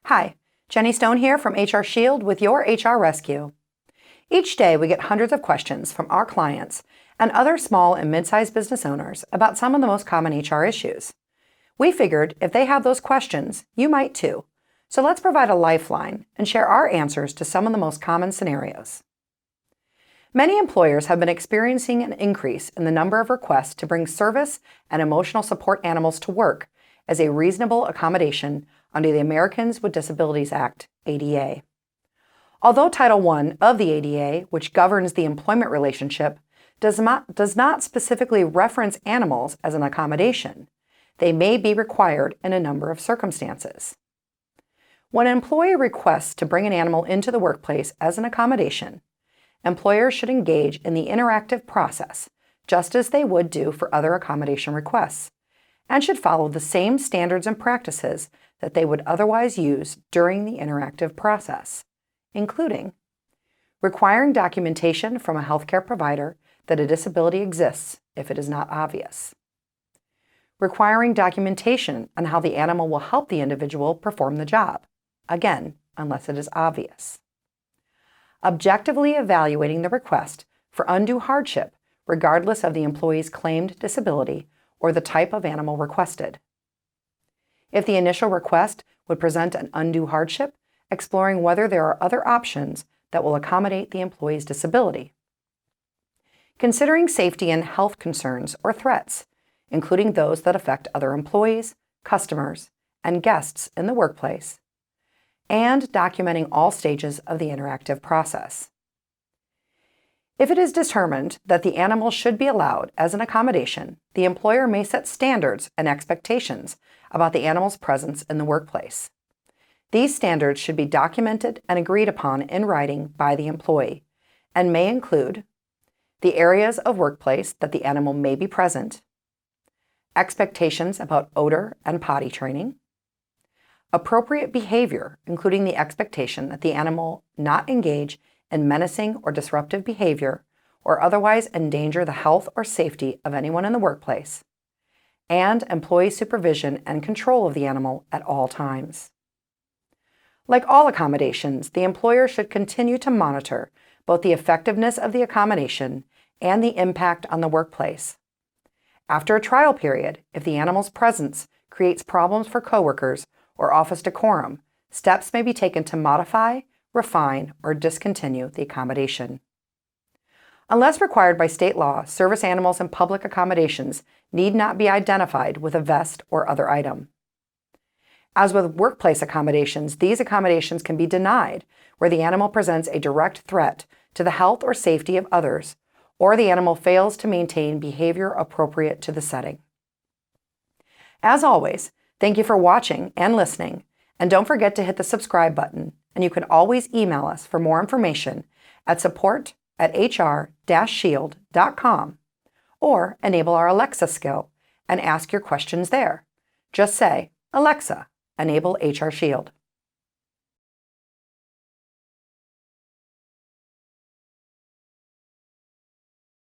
Hi, Jenny Stone here from HR Shield with your HR Rescue. Each day we get hundreds of questions from our clients and other small and mid-sized business owners about some of the most common HR issues. We figured if they have those questions, you might too. So let's provide a lifeline and share our answers to some of the most common scenarios. Many employers have been experiencing an increase in the number of requests to bring service and emotional support animals to work as a reasonable accommodation under the Americans with Disabilities Act, ADA. Although Title I of the ADA, which governs the employment relationship, does not specifically reference animals as an accommodation, they may be required in a number of circumstances. When an employee requests to bring an animal into the workplace as an accommodation, employers should engage in the interactive process, just as they would do for other accommodation requests, and should follow the same standards and practices that they would otherwise use during the interactive process, including requiring documentation from a healthcare provider that a disability exists if it is not obvious, requiring documentation on how the animal will help the individual perform the job, again, unless it is obvious, objectively evaluating the request for undue hardship regardless of the employee's claimed disability or the type of animal requested. If the initial request would present an undue hardship, exploring whether there are other options that will accommodate the employee's disability. Considering safety and health concerns or threats, including those that affect other employees, customers, and guests in the workplace, and documenting all stages of the interactive process. If it is determined that the animal should be allowed as an accommodation, the employer may set standards and expectations about the animal's presence in the workplace. These standards should be documented and agreed upon in writing by the employee and may include the areas of workplace that the animal may be present, expectations about odor and potty training, appropriate behavior, including the expectation that the animal not engage in menacing or disruptive behavior or otherwise endanger the health or safety of anyone in the workplace, and employee supervision and control of the animal at all times. Like all accommodations, the employer should continue to monitor both the effectiveness of the accommodation and the impact on the workplace. After a trial period, if the animal's presence creates problems for coworkers or office decorum, steps may be taken to modify, refine, or discontinue the accommodation. Unless required by state law, service animals in public accommodations need not be identified with a vest or other item. As with workplace accommodations, these accommodations can be denied where the animal presents a direct threat to the health or safety of others, or the animal fails to maintain behavior appropriate to the setting. As always, thank you for watching and listening, and don't forget to hit the subscribe button, and you can always email us for more information at support@hr-shield.com or enable our Alexa skill and ask your questions there. Just say, "Alexa, enable HR Shield."